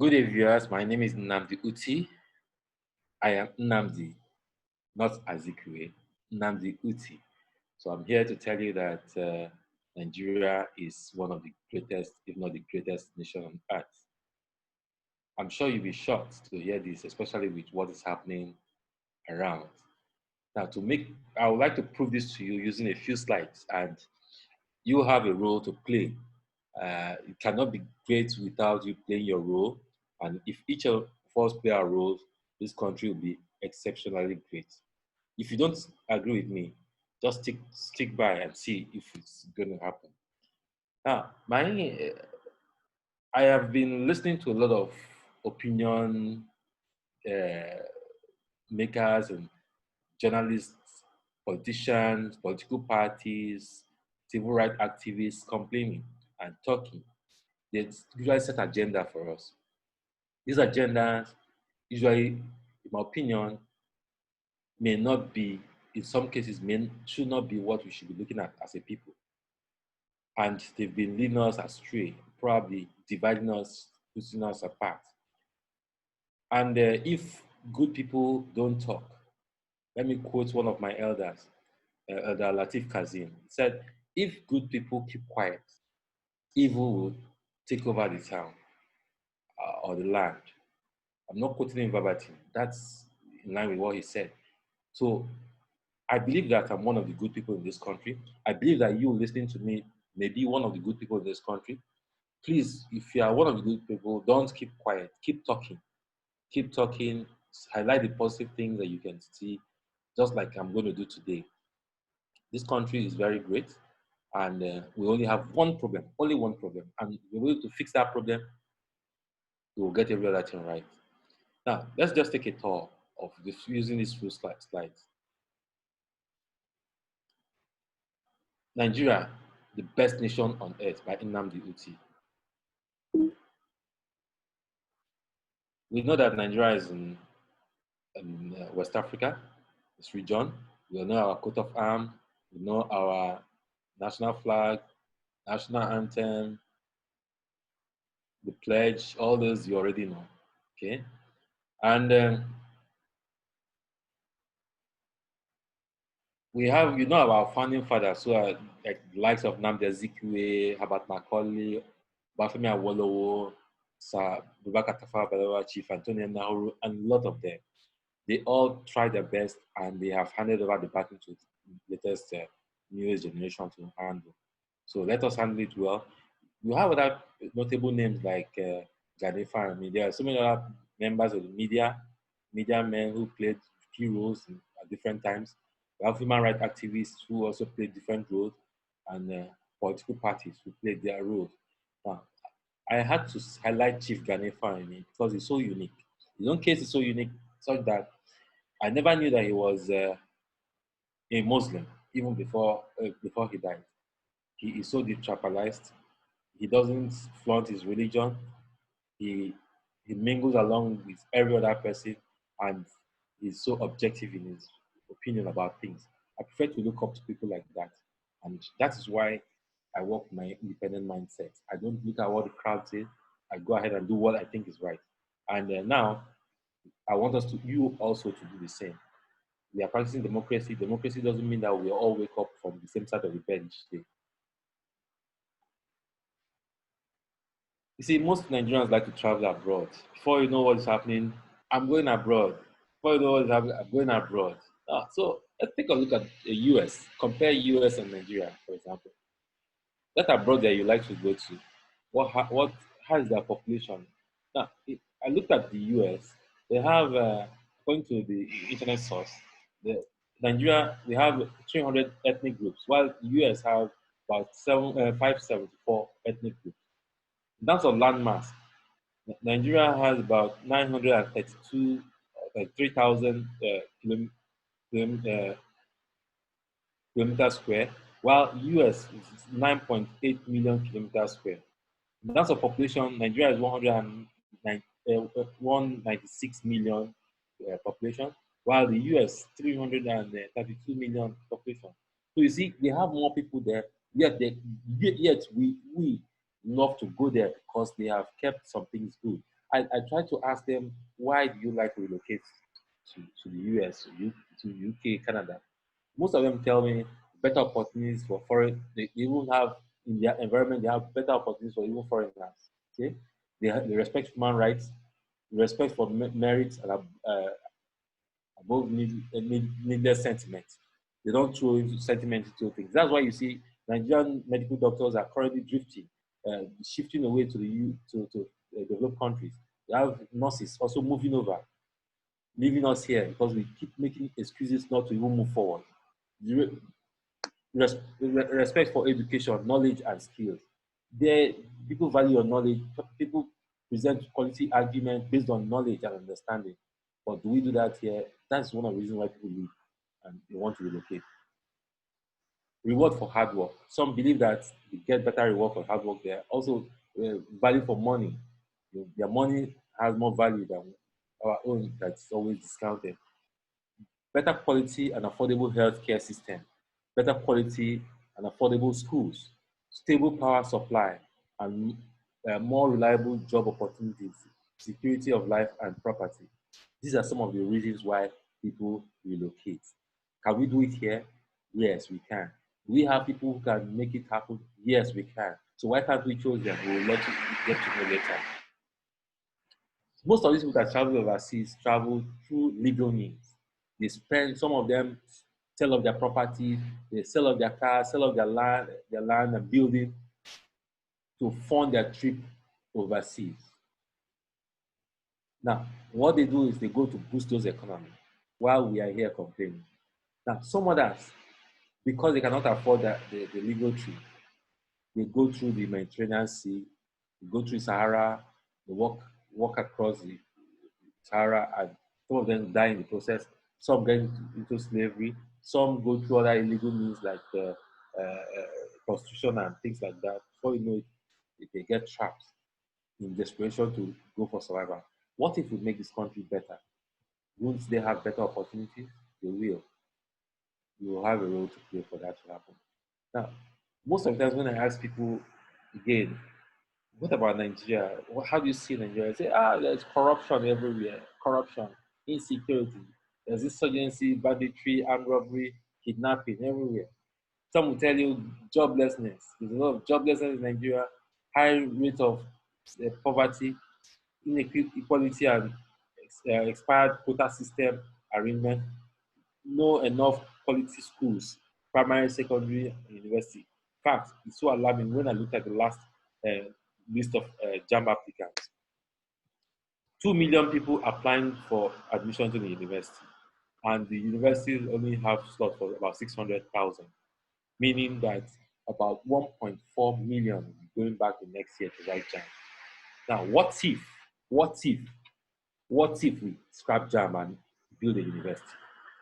Good day, viewers. My name is Nnamdi Uti. I am Nnamdi, not Azikwe. Nnamdi Uti. So I'm here to tell you that Nigeria is one of the greatest, if not the greatest nation on earth. I'm sure you'll be shocked to hear this, especially with what is happening around. Now, I would like to prove this to you using a few slides, and you have a role to play. It cannot be great without you playing your role. And if each of us play our roles, this country will be exceptionally great. If you don't agree with me, just stick by and see if it's going to happen. Now, I have been listening to a lot of opinion uh, makers and journalists, politicians, political parties, civil rights activists complaining and talking. They usually set agenda for us. These agendas usually, in my opinion, may not be, in some cases, should not be what we should be looking at as a people. And they've been leading us astray, probably dividing us, pushing us apart. And if good people don't talk, let me quote one of my elders, Elder Latif Kazim. He said, if good people keep quiet, evil will take over the town or the land. I'm not quoting him verbatim. That's in line with what he said. So I believe that I'm one of the good people in this country. I believe that you listening to me may be one of the good people in this country. Please, if you are one of the good people, don't keep quiet. Keep talking. Keep talking. Highlight the positive things that you can see, just like I'm going to do today. This country is very great, and we only have one problem, only one problem. And we're able to fix that problem, we will get every other thing right. Now, let's just take a tour of this using these few slides. Nigeria, the best nation on earth by Nnamdi Uti. We know that Nigeria is in West Africa, this region. We know our coat of arms. We know our national flag, national anthem, the pledge, all those you already know. Okay, and we have, our founding fathers who are like the likes of Nnamdi Azikiwe, Herbert Macaulay, Bafemi Awolowo, Sir Boubacar Tafawa Balewa, Chief Antonio Nahuru, and a lot of them. They all tried their best and they have handed over the baton to the latest newest generation to handle. So let us handle it well. We have other notable names like Ganefa. I mean, there are so many other members of the media men who played key roles at different times. We have human rights activists who also played different roles, and political parties who played their roles. Now, I had to highlight Chief Ganefa because he's so unique. His own case is so unique, such that I never knew that he was a Muslim even before he died. He is so detribalized. He doesn't flaunt his religion. He he mingles along with every other person, and he's so objective in his opinion about things. I prefer to look up to people like that, and that is why I work my independent mindset. I don't look at what the crowd says. I go ahead and do what I think is right. And now I want you also to do the same. We are practicing democracy. Democracy doesn't mean that we all wake up from the same side of the bed each day. You see, most Nigerians like to travel abroad. Before you know what is happening, I'm going abroad. Before you know what is happening, I'm going abroad. So let's take a look at the US. Compare US and Nigeria, for example. That abroad that you like to go to, how is their population? Now, I looked at the US. They have, according to the internet source, the Nigeria, we have 300 ethnic groups, while the US have about 574 ethnic groups. In terms of landmass, Nigeria has about 932, 3,000 kilometers square, while US is 9.8 million kilometers square. In terms of population, Nigeria is 196 million population, while the US 332 million population. So you see, they have more people there, yet we love to go there because they have kept some things good. I try to ask them, why do you like to relocate to the US, to UK, Canada? Most of them tell me better opportunities for foreign. They even have in their environment. They have better opportunities for even foreigners. Okay, they respect human rights, respect for merit, and above needless sentiment. They don't throw into sentiment into things. That's why you see Nigerian medical doctors are currently drifting, shifting away to the developed countries. They have nurses also moving over, leaving us here because we keep making excuses not to even move forward. The respect for education, knowledge, and skills. There, people value your knowledge. People present quality argument based on knowledge and understanding. But do we do that here? That's one of the reasons why people leave and they want to relocate. Reward for hard work. Some believe that they get better reward for hard work there. Also, value for money. Their money has more value than our own that's always discounted. Better quality and affordable healthcare system, better quality and affordable schools, stable power supply, and more reliable job opportunities, security of life and property. These are some of the reasons why people relocate. Can we do it here? Yes, we can. Do we have people who can make it happen? Yes, we can. So why can't we choose them? We will let you get to know later. Most of these people that travel overseas travel through legal means. They spend, some of them sell off their property, they sell off their cars, sell off their land and building to fund their trip overseas. Now, what they do is they go to boost those economies while we are here complaining. Now, some others, because they cannot afford the legal trip, they go through the Mediterranean Sea, they go through Sahara, they walk across the Sahara, and some of them die in the process. Some get into slavery. Some go through other illegal means like prostitution and things like that. Before you know it, they get trapped in desperation to go for survival. What if we make this country better? Won't they have better opportunities? They will. You will have a role to play for that to happen. Now, most of the times when I ask people again, what about Nigeria? How do you see Nigeria? I say, there's corruption everywhere. Corruption, insecurity. There's insurgency, banditry, armed robbery, kidnapping everywhere. Some will tell you joblessness. There's a lot of joblessness in Nigeria, high rate of poverty, inequality, and expired quota system arrangement. No enough quality schools, primary, secondary, and university. In fact, it's so alarming when I look at the last uh, list of JAM applicants. 2 million people applying for admission to the university, and the universities only have slots for about 600,000, meaning that about 1.4 million will be going back the next year to write JAM. Now, what if, what if we scrap JAM and build a university?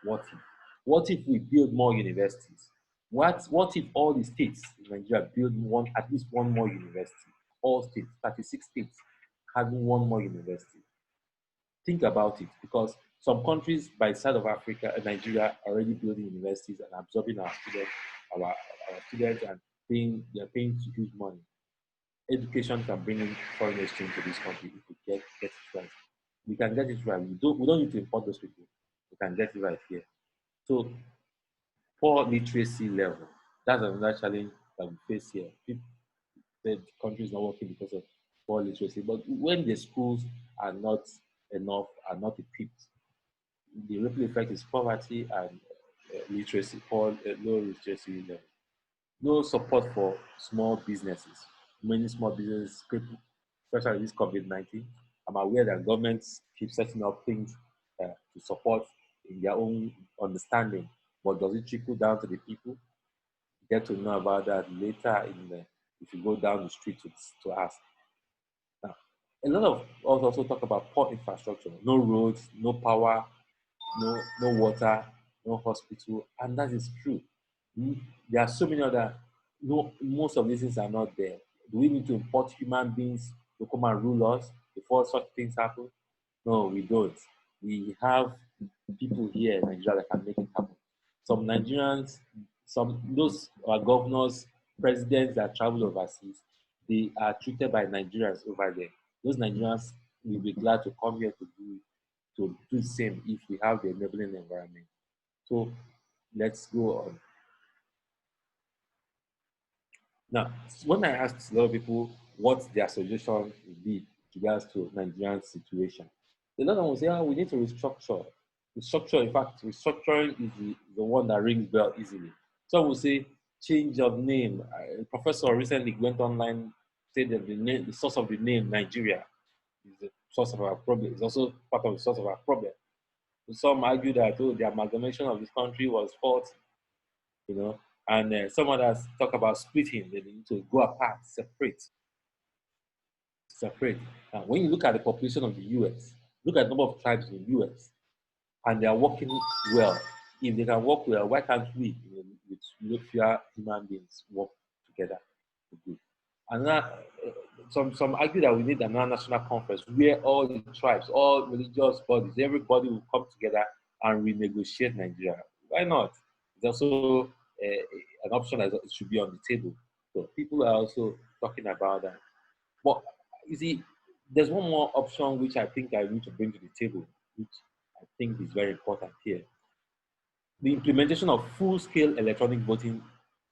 What if? What if we build more universities? What if all the states in Nigeria build at least one more university? All states, 36 states, having one more university. Think about it, because some countries by the side of Africa and Nigeria are already building universities and absorbing our students, and they're paying huge money. Education can bring in foreign exchange to this country if we get it right. We can get it right. We don't need to import those people. We can get it right here. So poor literacy level. That's another challenge that we face here. People, the country is not working because of poor literacy. But when the schools are not enough, are not equipped, the ripple effect is poverty and literacy, low literacy level. No support for small businesses. Many small businesses, especially this COVID-19. I'm aware that governments keep setting up things to support in their own understanding, but does it trickle down to the people? Get to know about that later if you go down the street to ask. Now, a lot of us also talk about poor infrastructure, no roads, no power, no water, no hospital, and that is true. There are so many other, no, most of these things are not there. Do we need to import human beings to come and rule us before such things happen? No, we don't. We have people here in Nigeria that can make it happen. Some Nigerians, those are governors, presidents that travel overseas, they are treated by Nigerians over there. Those Nigerians we'll be glad to come here to do the same if we have the enabling environment. So let's go on. Now, when I asked a lot of people what their solution would be with regards to Nigerian situation, a lot of them will say, oh, we need to restructure. Restructure, in fact, restructuring is the one that rings bell easily. Some will say change of name. A professor recently went online, said that the source of the name Nigeria is the source of our problem. It's also part of the source of our problem. Some argue that the amalgamation of this country was faulty, you know, and some others talk about splitting. They need to go apart, separate. Now, when you look at the population of the U.S., look at the number of tribes in the U.S., and they are working well. If they can work well, why can't we, with fewer human beings, work together to good? And now, some argue that we need another national conference where all the tribes, all religious bodies, everybody will come together and renegotiate Nigeria. Why not? It's also an option that should be on the table. So people are also talking about that. But you see, there's one more option which I think I need to bring to the table, which I think is very important here. The implementation of full-scale electronic voting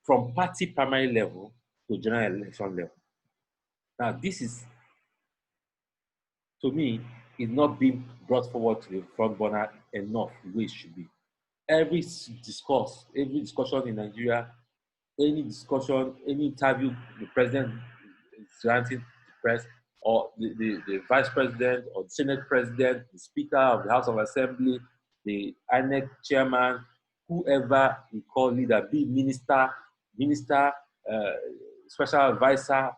from party primary level to general election level. Now, this is, to me, is not being brought forward to the front burner enough the way it should be. Every discussion in Nigeria, any discussion, any interview the president is granting the press, or the vice president or the senate president, the speaker of the House of Assembly, the INEC chairman, whoever we call leader, be minister, uh, special advisor,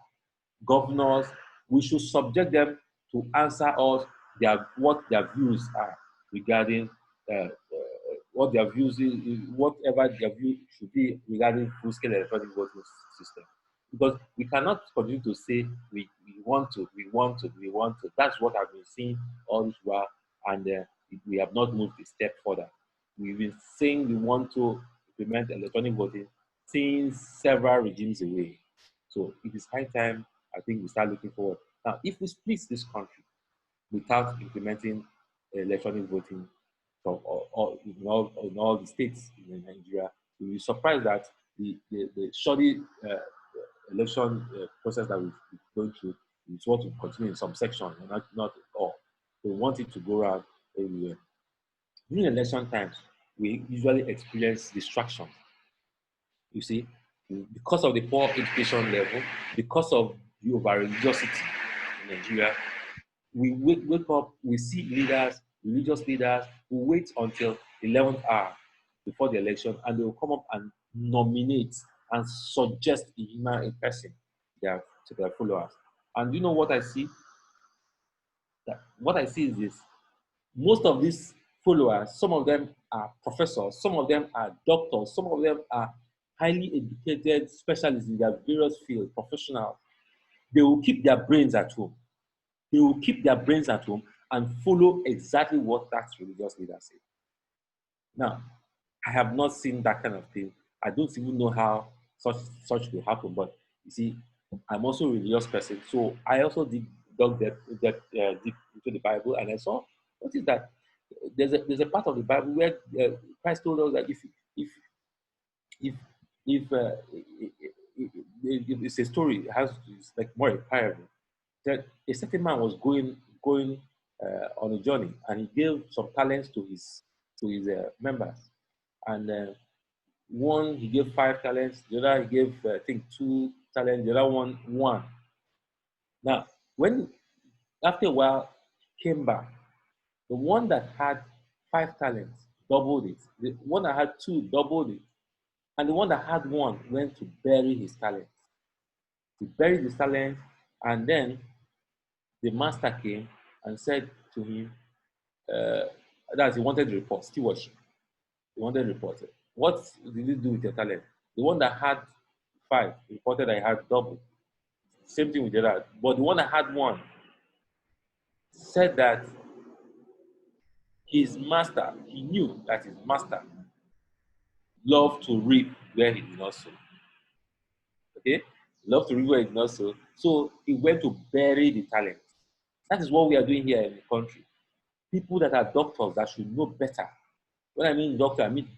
governors, we should subject them to answer us what their views are regarding what their views is, whatever their view should be regarding full-scale electronic voting system. Because we cannot continue to say we want to. That's what I've been seeing all this while, and we have not moved a step further. We've been saying we want to implement electronic voting since several regimes away. So it is high time, I think, we start looking forward. Now, if we split this country without implementing electronic voting from in all the states in Nigeria, you'll be surprised that the shoddy election process that we've going through is what will continue in some sections, and not all. We want it to go around everywhere. During election times, we usually experience distraction. You see, because of the poor education level, because of the over religiosity in Nigeria, we wake up, we see religious leaders who wait until 11th hour before the election, and they will come up and nominate and suggest a person to their followers. And you know what I see? What I see is this. Most of these followers, some of them are professors, some of them are doctors, some of them are highly educated specialists in their various fields, professionals. They will keep their brains at home. They will keep their brains at home and follow exactly what that religious leader said. Now, I have not seen that kind of thing. I don't even know how such will happen. But you see, I'm also a religious person, so I also dug deep into the Bible, and I saw what is that there's a part of the Bible where Christ told us that if if if it's a story, it's like more a parable, that a certain man was going on a journey, and he gave some talents to his members, and one he gave 5 talents, the other he gave I think 2 talents, the other one. Now, when after a while came back, the one that had 5 talents doubled it, the one that had two doubled it, and the one that had one went to bury his talent. He buried his talent, and then the master came and said to him, uh, that he wanted to report, stewardship. He wanted to report it. What did you do with your talent? The one that had 5 reported that he had double. Same thing with the other. But the one that had one said that his master, he knew that his master loved to reap where he did not sow. Okay? Loved to reap where he did not sow. So he went to bury the talent. That is what we are doing here in the country. People that are doctors that should know better. When I mean doctor, I mean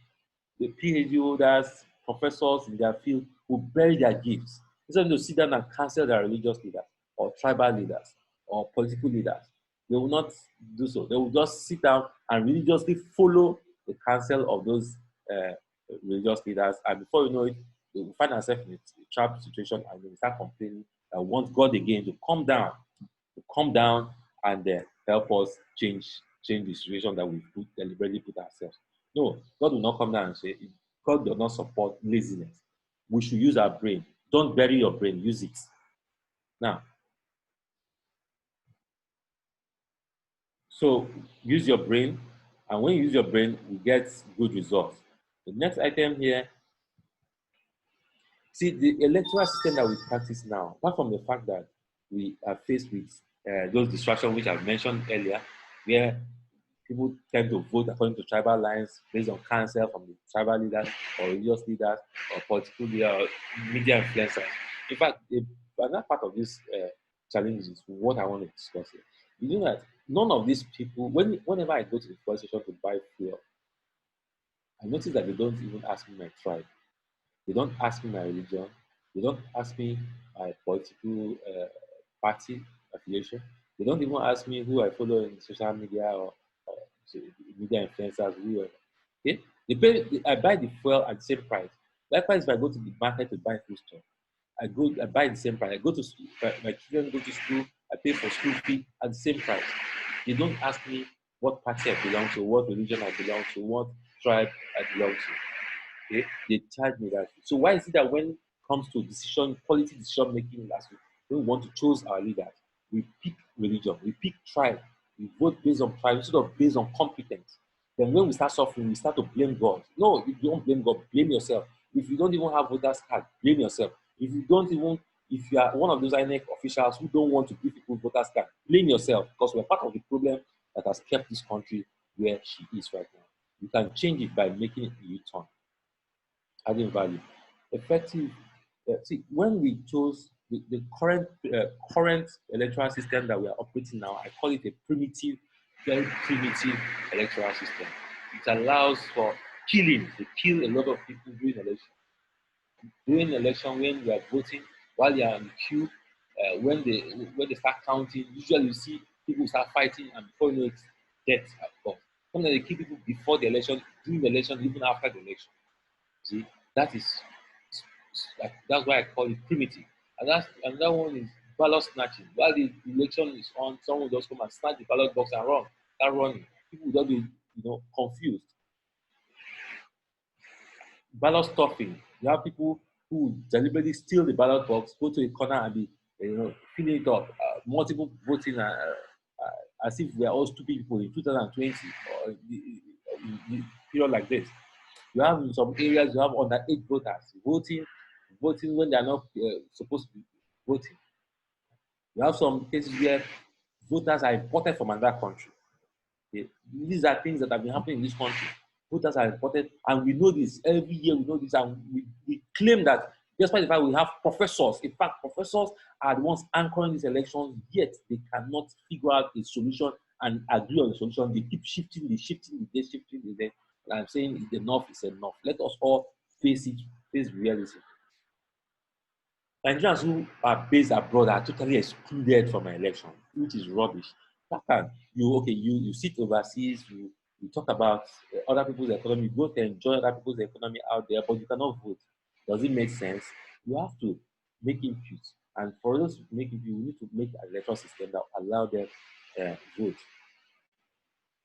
the PhD holders, professors in their field who bury their gifts. Instead of to sit down and cancel their religious leaders or tribal leaders or political leaders, they will not do so. They will just sit down and religiously follow the counsel of those uh, religious leaders. And before you know it, they will find ourselves in a trap situation and they will start complaining and want God again to come down and help us change the situation that we deliberately put ourselves. No, God will not come down and say, God does not support laziness. We should use our brain. Don't bury your brain, use it. Now, so use your brain, and when you use your brain, you get good results. The next item here, see the electoral system that we practice now, apart from the fact that we are faced with those distractions which I've mentioned earlier, where people tend to vote according to tribal lines based on counsel from the tribal leaders or religious leaders or political leaders or media influencers. In fact, another part of this challenge is what I want to discuss here. You know that none of these people, whenever I go to the fuel station to buy fuel, I notice that they don't even ask me my tribe. They don't ask me my religion. They don't ask me my political party affiliation. They don't even ask me who I follow in social media or media influencers, whoever. Okay? I buy the fuel at the same price. Likewise, if I go to the market to buy food stuff, I buy the same price. I go to school, my children go to school, I pay for school fee at the same price. They don't ask me what party I belong to, what religion I belong to, what tribe I belong to. Okay? They charge me that. So why is it that when it comes to quality decision making last week, when we want to choose our leaders, we pick religion, we pick tribe, we vote based on tribe instead of based on competence. Then when we start suffering, we start to blame God. No, you don't blame God, blame yourself. If you don't even have voters card, blame yourself. If you are one of those INEC officials who don't want to give people voters card, blame yourself because we're part of the problem that has kept this country where she is right now. You can change it by making it a U-turn, adding value. Effective. See, when we chose the current electoral system that we are operating now, I call it a primitive, very primitive electoral system. It allows for killing. They kill a lot of people during election. During election, when you are voting, while you are in the queue, when they start counting, usually you see people start fighting, and before you know it, death have come. Sometimes they kill people before the election, during the election, even after the election. See, that is that's why I call it primitive. And that's another one is ballot snatching. While the election is on, someone will just come and snatch the ballot box and start running. People will just be, confused. Ballot stuffing. You have people who deliberately steal the ballot box, go to a corner and be, filling it up. Multiple voting, as if we are all stupid people in 2020 or the period like this. You have in some areas you have underage voters voting when they are not supposed to be voting. You have some cases where voters are imported from another country. Okay? These are things that have been happening in this country. Voters are imported, and we know this every year. We know this, and we claim that despite the fact we have professors, in fact, professors are the ones anchoring these elections, yet they cannot figure out a solution and agree on the solution. They keep shifting the day. And I'm saying enough is enough. Let us all face it, face reality. Nigerians who are based abroad are totally excluded from an election, which is rubbish. How can you sit overseas, you talk about other people's economy, you go to enjoy other people's economy out there, but you cannot vote. Does it make sense? You have to make input. And for those to make input, we need to make an electoral system that allow them vote.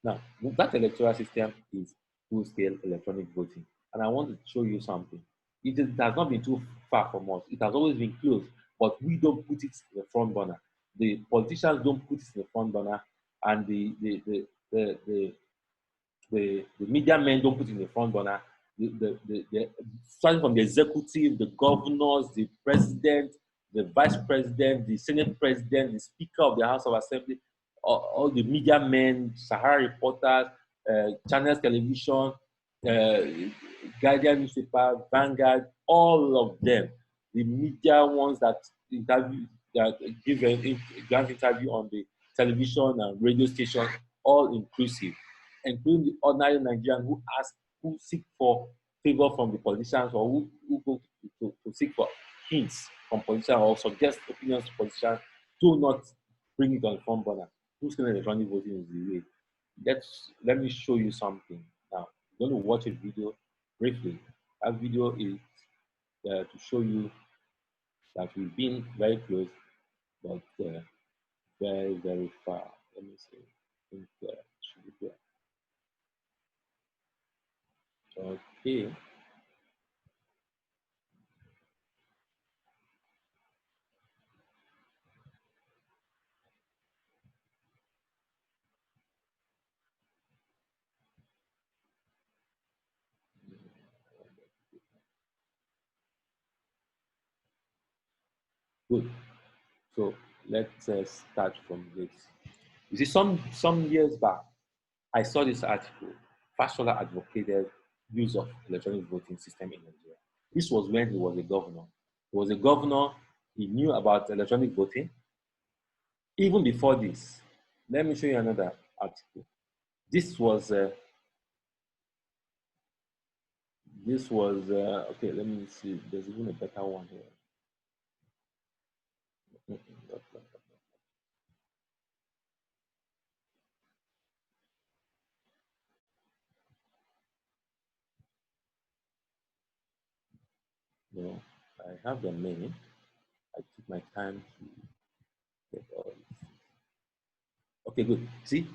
Now, that electoral system is full-scale electronic voting. And I want to show you something. It has not been too far from us. It has always been close, but we don't put it in the front burner. The politicians don't put it in the front burner, and the media men don't put it in the front burner. Starting from the executive, the governors, the president, the vice president, the senate president, the speaker of the House of Assembly, all the media men, Sahara reporters, Channels Television, Guardian newspaper, Vanguard, all of them, the media ones that interview, that give a grant interview on the television and radio stations, all inclusive, including the ordinary Nigerian who seek for favor from the politicians, or who go to seek for hints from politicians or suggest opinions to politicians. Do not bring it on the front burner. Who's going to electronic voting is the way. Let me show you something now. You're going to watch a video briefly. That video is to show you that we've been very close, but very, very far. Let me see. I think should be there. Okay. Good. So let's start from this. You see, some years back, I saw this article. Fashola advocated use of electronic voting system in Nigeria. This was when he was a governor. He was a governor. He knew about electronic voting. Even before this, let me show you another article. This was okay. Let me see. There's even a better one here. No, I have the name. I took my time to get all this. Okay, good. See,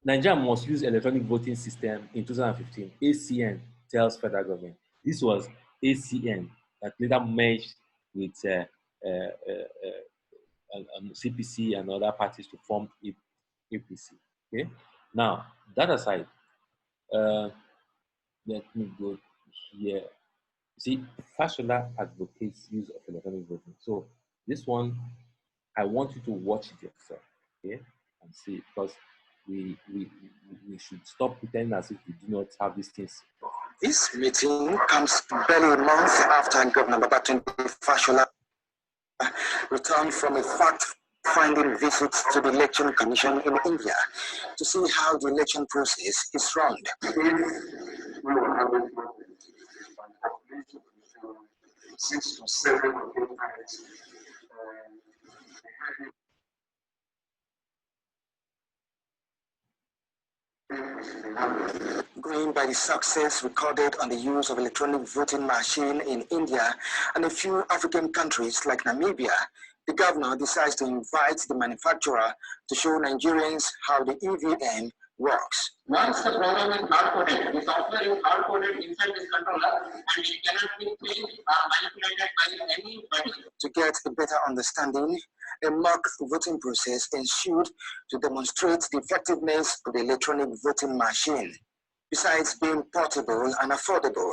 Nigeria must use electronic voting system in 2015. ACN tells federal government. This was ACN that later merged with CPC and other parties to form APC. Okay. Now, that aside, uh, let me go here. See, Fashola advocates use of electronic voting. So this one, I want you to watch it yourself, okay, and see, because we should stop pretending as if we do not have these things. This meeting comes barely a month after Governor Babatunde Fashola returned from a fact-finding visit to the Election Commission in India to see how the election process is run. Six to seven times. Going by the success recorded on the use of electronic voting machine in India and a few African countries like Namibia, the governor decides to invite the manufacturer to show Nigerians how the EVM works. Once the program is hard-coded, the software is hard-coded inside this controller and it cannot be changed or manipulated by anybody. To get a better understanding, a mock voting process ensued to demonstrate the effectiveness of the electronic voting machine. Besides being portable and affordable,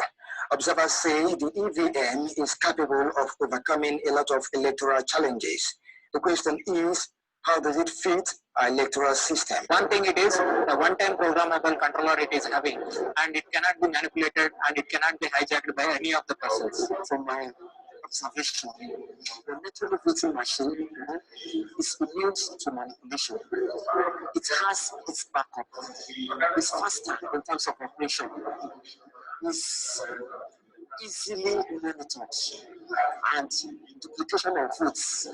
observers say the EVM is capable of overcoming a lot of electoral challenges. The question is, how does it fit our electoral system? One thing it is, the one-time programmable controller it is having, and it cannot be manipulated and it cannot be hijacked by any of the persons. From my observation, the electronic voting machine is immune to manipulation. It has its backup. It's faster in terms of operation. It's easily monitored, and duplication of votes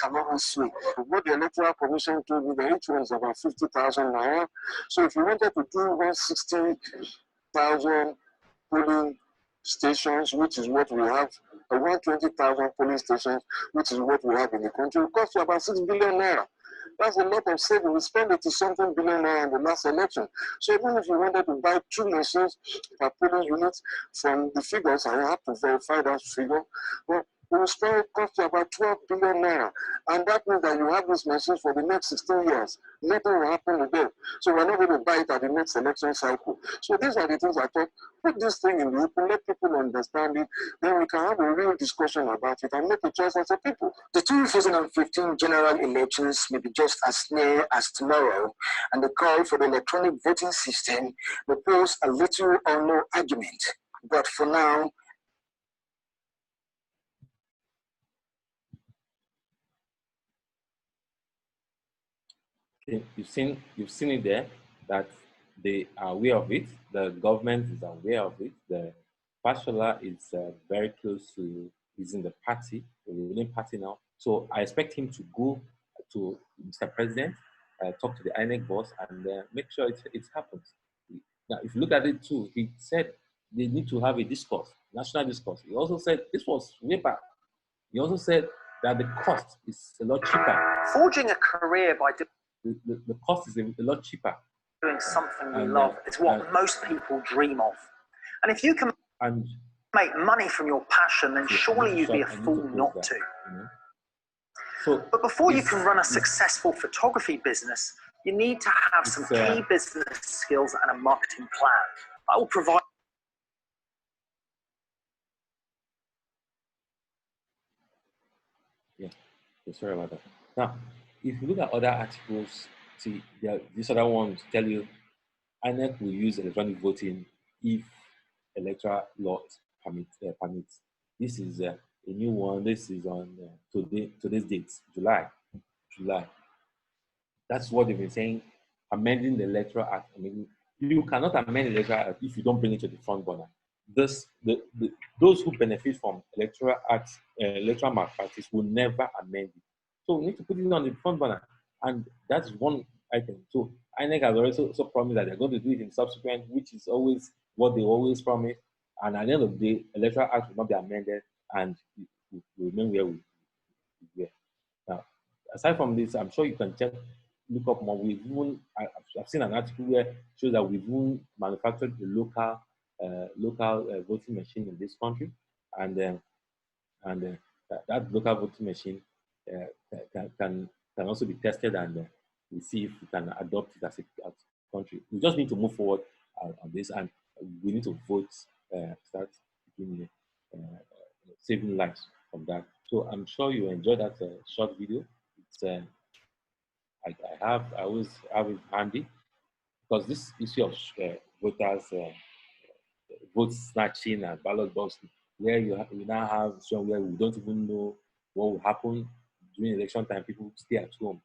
cannot be swayed. What the Electoral Commission told me, the each one is about 50,000 naira. So if you wanted to do 160,000 polling stations, which is what we have, 120,000 polling stations, which is what we have in the country, it costs you about 6 billion naira. That's a lot of saving. We spent 80-something billion naira in the last election. So even if you wanted to buy 2 machines per polling unit from the figures, I have to verify that figure, but it will spend cost you about 12 billion naira. And that means that you have these machines for the next 16 years. Nothing will happen to them. So we're not going to buy it at the next election cycle. So these are the things I thought, put this thing in the open, let people understand it, then we can have a real discussion about it and make a choice as a people. The 2015 general elections may be just as near as tomorrow, and the call for the electronic voting system may pose a little or no argument. But for now, Okay, you've seen it there that they are aware of it. The government is aware of it. The Fashola is very close to, he's in the party, the ruling party now. So I expect him to go to Mr. President, talk to the INEC boss, and make sure it happens. Now, if you look at it too, he said they need to have a discourse, national discourse. He also said this was way back. He also said that the cost is a lot cheaper. Forging a career by the cost is a lot cheaper. doing something you love is what most people dream of. And if you can make money from your passion, then surely you'd be a fool not to. You know? So but before you can run a successful photography business, you need to have some key business skills and a marketing plan. I will provide. Yeah, sorry about that. Now, if you look at other articles, see, this other one to tell you, INEC will use electronic voting if electoral laws permits. This is a new one. This is on today's date, July. That's what they've been saying. Amending the Electoral Act. I mean, you cannot amend the Electoral Act if you don't bring it to the front burner. Those who benefit from Electoral Act, electoral malpractice will never amend it. So we need to put it on the front burner, and that's one item. So INEC has also promised that they're going to do it in subsequent, which is always what they always promise. And at the end of the day, Electoral Act will not be amended, and we remain where we were. Now, aside from this, I'm sure you can look up more. I've seen an article where it shows that we've even manufactured a local voting machine in this country, and that local voting machine can also be tested, and we see if we can adopt it as a country. We just need to move forward on this, and we need to vote, start saving lives from that. So I'm sure you enjoyed that short video. It's I always have it handy, because this issue of voters vote snatching and ballot boxing, where we now have somewhere we don't even know what will happen during election time. People stay at home.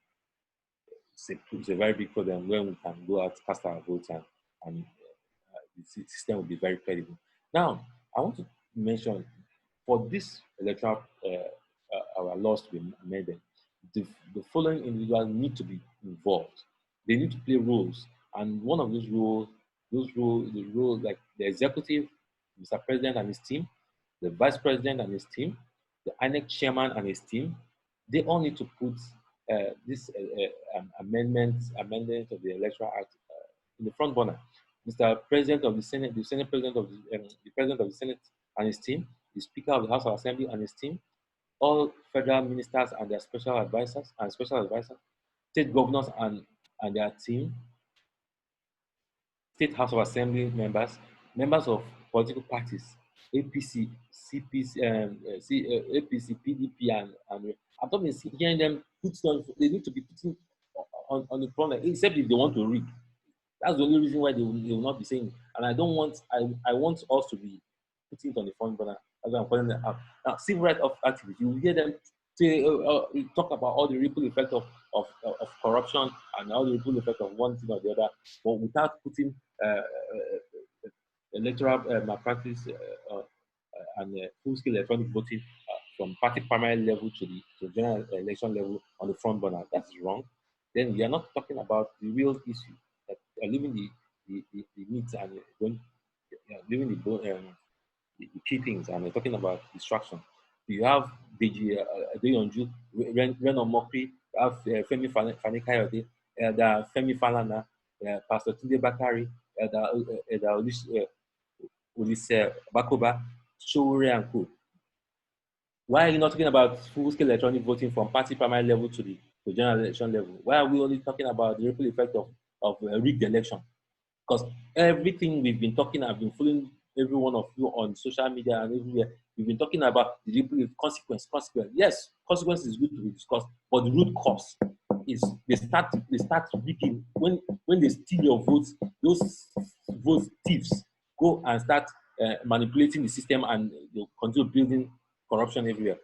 It's a very big problem when we can go out, cast our votes, and the system will be very credible. Now, I want to mention, for this electoral our laws to be amended, the following individuals need to be involved. They need to play roles, and one of the roles like the executive, Mr. President and his team, the vice president and his team, the INEC chairman and his team, they all need to put this amendment of the Electoral Act in the front burner. Mr. President of the Senate, the Senate President of the President of the Senate and his team, the Speaker of the House of Assembly and his team, all federal ministers and their special advisors, state governors and their team, state House of Assembly members, members of political parties, APC, CPC, APC, PDP, and I've not been hearing them put on. They need to be putting on the front, except if they want to rig. That's the only reason why they will not be saying. And I don't want. I want us to be putting it on the front burner. That's why I'm calling it out. Now, civil rights activists, you will hear them say, talk about all the ripple effect of corruption and all the ripple effect of one thing or the other, but without putting electoral malpractice and full-scale electronic voting from party primary level to the general election level on the front burner. That's wrong. Then we are not talking about the real issue, that we are leaving the needs and leaving the key things, and we're talking about distraction. You have Deji Adeyanju, Renan Mokri, you have Femi Fani-Kayode, Femi Falana, Pastor Tunde Bakari, Ulisse Bakoba, Showore and Co. Why are you not talking about full-scale electronic voting from party primary level to the general election level? Why are we only talking about the ripple effect of rigged election? Because everything we've been talking, I've been following every one of you on social media and everywhere. We've been talking about the ripple consequence. Yes, consequence is good to be discussed, but the root cause is they start rigging when they steal your votes. Those vote thieves go and start manipulating the system, and they'll continue building corruption everywhere.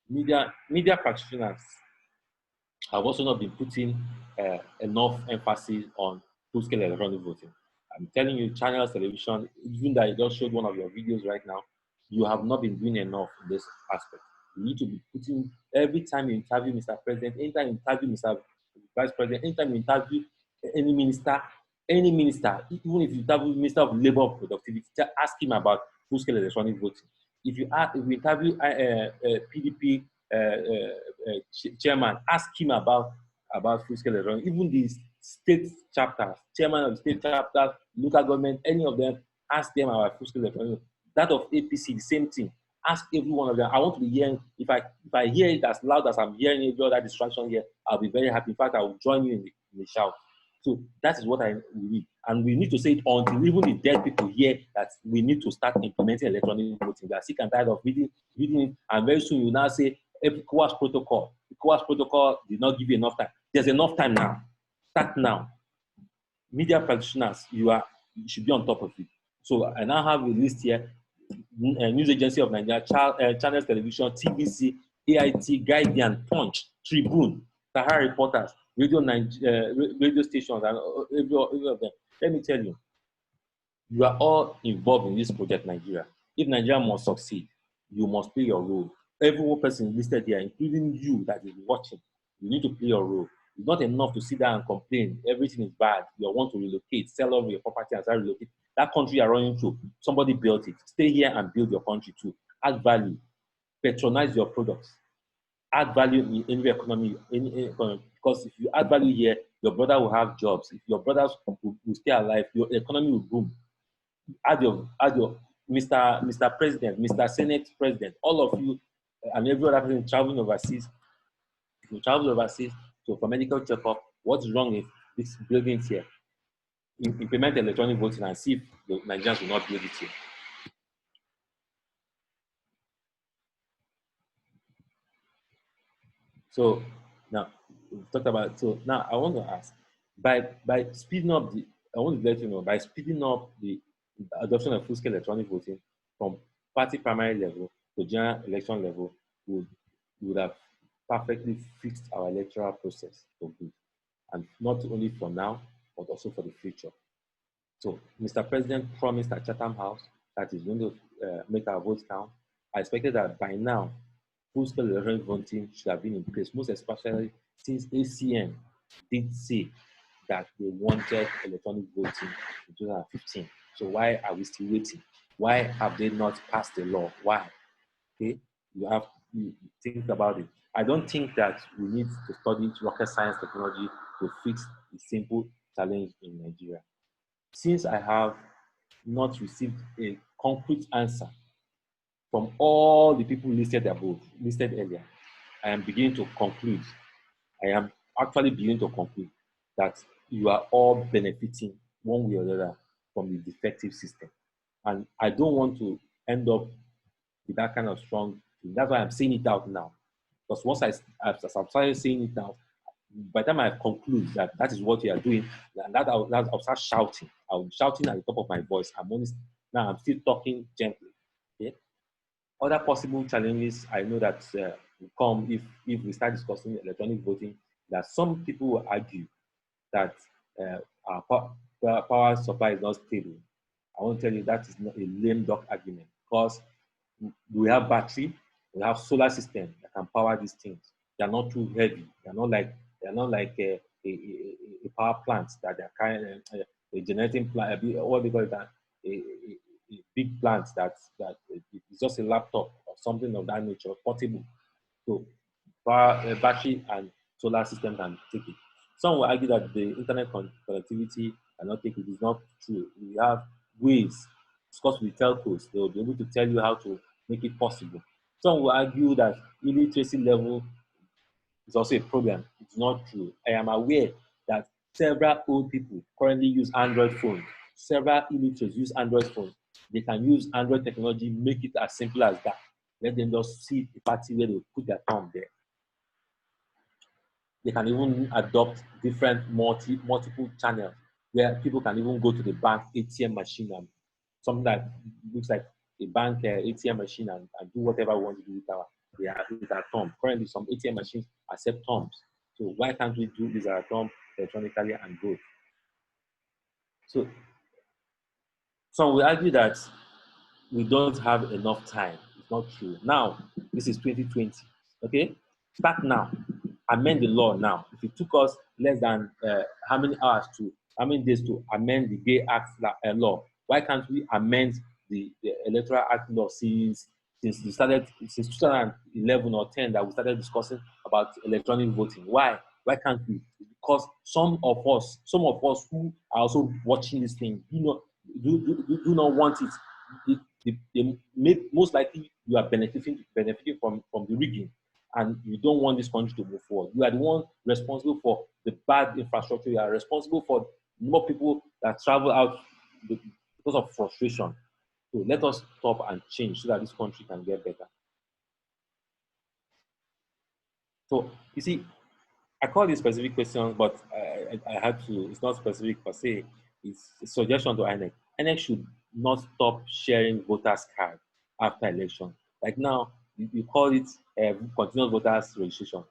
Media practitioners, have also not been putting enough emphasis on full-scale electronic voting. I'm telling you, channels, television, even that I just showed one of your videos right now, you have not been doing enough in this aspect. You need to be putting, every time you interview Mr. President, anytime you interview Mr. Vice President, anytime you interview any minister, even if you interview Minister of Labor Productivity, ask him about full-scale electronic voting. If you interview PDP chairman, ask him about full-scale electronic. Even the state chapters, chairman of the state chapters, local government, any of them, ask them about full-scale electronic. That of APC, the same thing. Ask every one of them. I want to be hearing. If I hear it as loud as I'm hearing every other distraction here, I'll be very happy. In fact, I will join you in the shout. So that is what I read. And we need to say it until even the dead people hear that we need to start implementing electronic voting. We are sick and tired of reading it. And very soon you now say, ECOWAS protocol. ECOWAS protocol did not give you enough time. There's enough time now. Start now. Media practitioners, you should be on top of it. So I now have a list here. News Agency of Nigeria, Channels Television, TVC, AIT, Guardian, Punch, Tribune, Sahara Reporters, radio stations, and every of them. Let me tell you, you are all involved in this project, Nigeria. If Nigeria must succeed, you must play your role. Every one person listed here, including you that is watching, you need to play your role. It's not enough to sit down and complain. Everything is bad. You want to relocate, sell off your property and start relocate. That country you are running through, somebody built it. Stay here and build your country too. Add value. Patronize your products. Add value in any economy, because if you add value here, your brother will have jobs. If your brothers will stay alive, your economy will boom. Add your Mr. President, Mr. Senate President, all of you and every other person traveling overseas. If you travel overseas for medical checkup, what's wrong with this building here? Implement electronic voting and see if the Nigerians will not build it here. So now we've talked about. So now I want to ask, by speeding up I want to let you know, by speeding up the adoption of full-scale electronic voting from party primary level to general election level, would have perfectly fixed our electoral process for good, and not only for now, but also for the future. So Mr. President promised at Chatham House that he's going to make our votes count. I expected that by now, full-scale electronic voting should have been in place, most especially since ACN did say that they wanted electronic voting in 2015. So why are we still waiting? Why have they not passed the law? Why? Okay, you have to think about it. I don't think that we need to study rocket science technology to fix the simple challenge in Nigeria. Since I have not received a concrete answer from all the people listed earlier, I am beginning to conclude. I am actually beginning to conclude that you are all benefiting one way or the other from the defective system. And I don't want to end up with that kind of strong thing. That's why I'm saying it out now. Because once I've started saying it now, by the time I conclude that that is what you are doing, and I'll start shouting. I'll be shouting at the top of my voice. Now I'm still talking gently. Okay? Other possible challenges I know that will come if we start discussing electronic voting, that some people will argue that our power supply is not stable. I want to tell you that is not a lame duck argument, because we have battery, we have solar system that can power these things. They are not too heavy. They are not like a power plant that they are carrying a generating plant. What they call it, a big plant that it's just a laptop or something of that nature, portable. So battery and solar system can take it. Some will argue that the internet connectivity cannot take it. It's not true. We have ways, discuss with telcos. They will be able to tell you how to make it possible. Some will argue that illiteracy level is also a problem. It's not true. I am aware that several old people currently use Android phones. Several illiterates use Android phones. They can use Android technology, make it as simple as that. Let them just see the party where they put their thumb there. They can even adopt different multiple channels where people can even go to the bank ATM machine and something that looks like a bank ATM machine and do whatever we want to do with our thumb. Currently, some ATM machines accept thumbs. So why can't we do this at home electronically and vote? So some will argue that we don't have enough time. It's not true. Now, this is 2020. Okay? Start now. Amend the law now. If it took us less than how many days to amend the Gay Act law, why can't we amend the Electoral Act law since 2011 or 10 that we started discussing about electronic voting? Why? Why can't we? Because some of us who are also watching this thing, do not want it. They make, most likely you are benefiting from the rigging, and you don't want this country to move forward. You are the one responsible for the bad infrastructure. You are responsible for more people that travel out because of frustration. So let us stop and change so that this country can get better. So you see, I call these specific questions, but I had to, it's not specific per se. It's a suggestion to INEC. INEC should not stop sharing voters' cards after election. Like now, you call it continuous voters registration.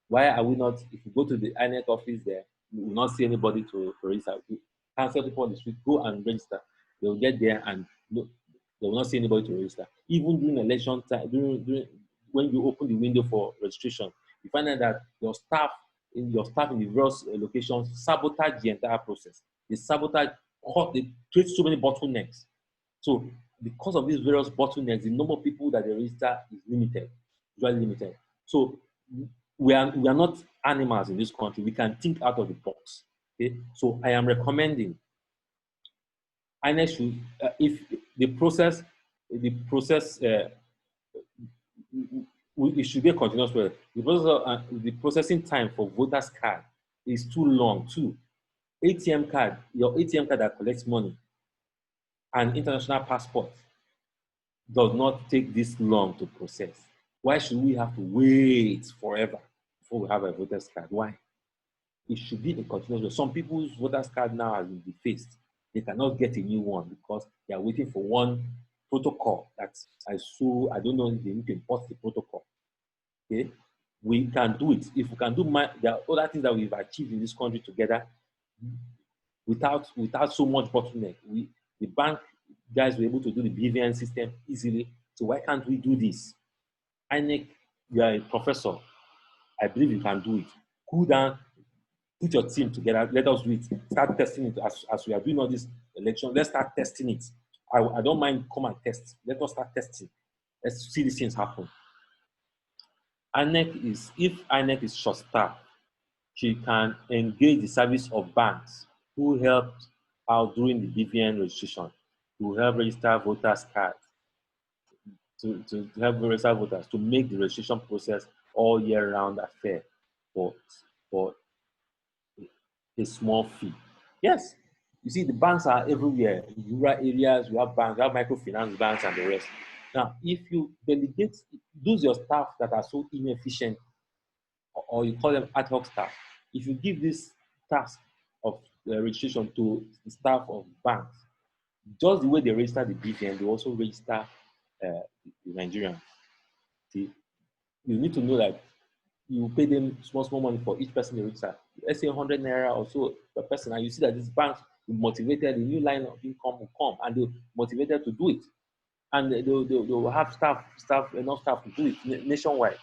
Why are we not, if you go to the INEC office there, you will not see anybody to register. Cancel people on the street, go and register. They will get there and they will not see anybody to register. Even during election time, during when you open the window for registration, you find out that your staff in the various locations sabotage the entire process. They create so many bottlenecks. So because of these various bottlenecks, the number of people that they register is limited, usually limited. So we are not animals in this country. We can think out of the box. Okay? So I am recommending INEC should, if the process, it should be a continuous process. The processing time for voters' card is too long. Too. ATM card, your ATM card that collects money, and international passport does not take this long to process. Why should we have to wait forever before we have a voters' card? Why? It should be a continuous process. Some people's voters' card now has been defaced. They cannot get a new one because they are waiting for one protocol that I don't know if they need to import the protocol. Okay, we can do it. If we can do there are other things that we've achieved in this country together without so much bottleneck. The bank guys were able to do the BVN system easily. So why can't we do this? INEC, you are a professor. I believe you can do it. Cool down, put your team together. Let us do it. Start testing it as we are doing all this election. Let's start testing it. I don't mind come and test. Let us start testing. Let's see these things happen. If INEC is short-staffed, she can engage the service of banks who helped out during the BVN registration to help register voters' cards, to help register voters, to make the registration process all year-round affair for a small fee. Yes, you see, the banks are everywhere. In rural areas, you have banks, you have microfinance banks and the rest. Now, if you delegate, those your staff that are so inefficient, or you call them ad hoc staff, if you give this task of registration to the staff of banks, just the way they register the BVN, they also register the Nigerian. See, you need to know that you pay them small money for each person they register. Let's say 100 naira or so per person, and you see that these banks motivated, a new line of income will come, and they're motivated to do it, and they'll have enough staff to do it nationwide,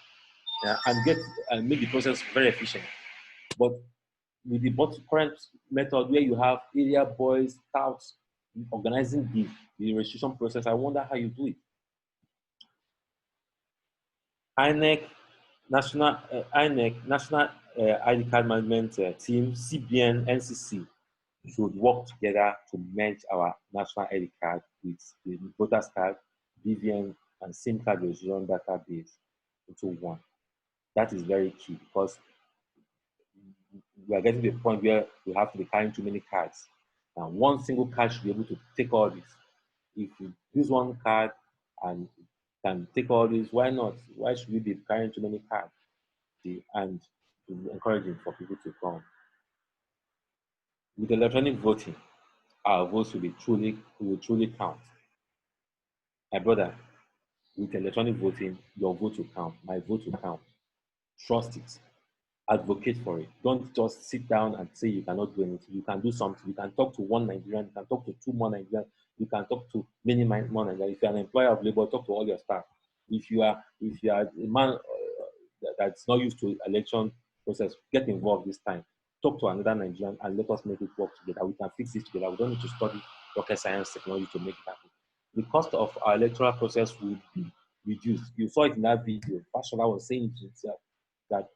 and make the process very efficient. But with the current method where you have area boys, scouts organizing the registration process, I wonder how you do it. INEC, National ID Card Management Team, CBN, NCC should work together to merge our national ID card with the voters card, BVN, and SIM card registration database into one. That is very key because we are getting to a point where we have to be carrying too many cards. Now, one single card should be able to take all this. If you use one card and can take all this, why not? Why should we be carrying too many cards? And encouraging for people to come. With electronic voting, our votes will truly count. My brother, with electronic voting, your vote will count. My vote will count. Trust it. advocate for it. Don't just sit down and say you cannot do anything. You can do something. You can talk to one Nigerian, you can talk to two more Nigerians, you can talk to many more Nigerians. If you're an employer of labor, talk to all your staff. If you are a man that's not used to election process, get involved this time. Talk to another Nigerian and let us make it work together. We can fix this together. We don't need to study rocket science technology to make it happen. The cost of our electoral process will be reduced. You saw it in that video. Fashola was saying to himself that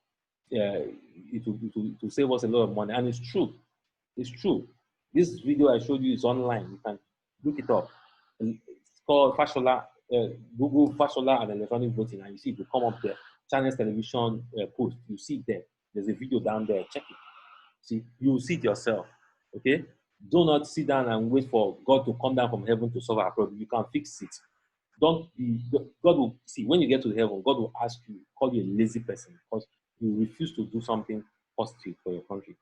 it will save us a lot of money, and it's true. It's true. This video I showed you is online. You can look it up. It's called Fashola. Google Fashola and electronic voting, and you see it will come up there. Channels television post. You see it there. There's a video down there. Check it. See, you will see it yourself. Okay. Do not sit down and wait for God to come down from heaven to solve our problem. You can fix it. Don't be, God will see when you get to heaven, God will ask you, call you a lazy person because you refuse to do something positive for your country.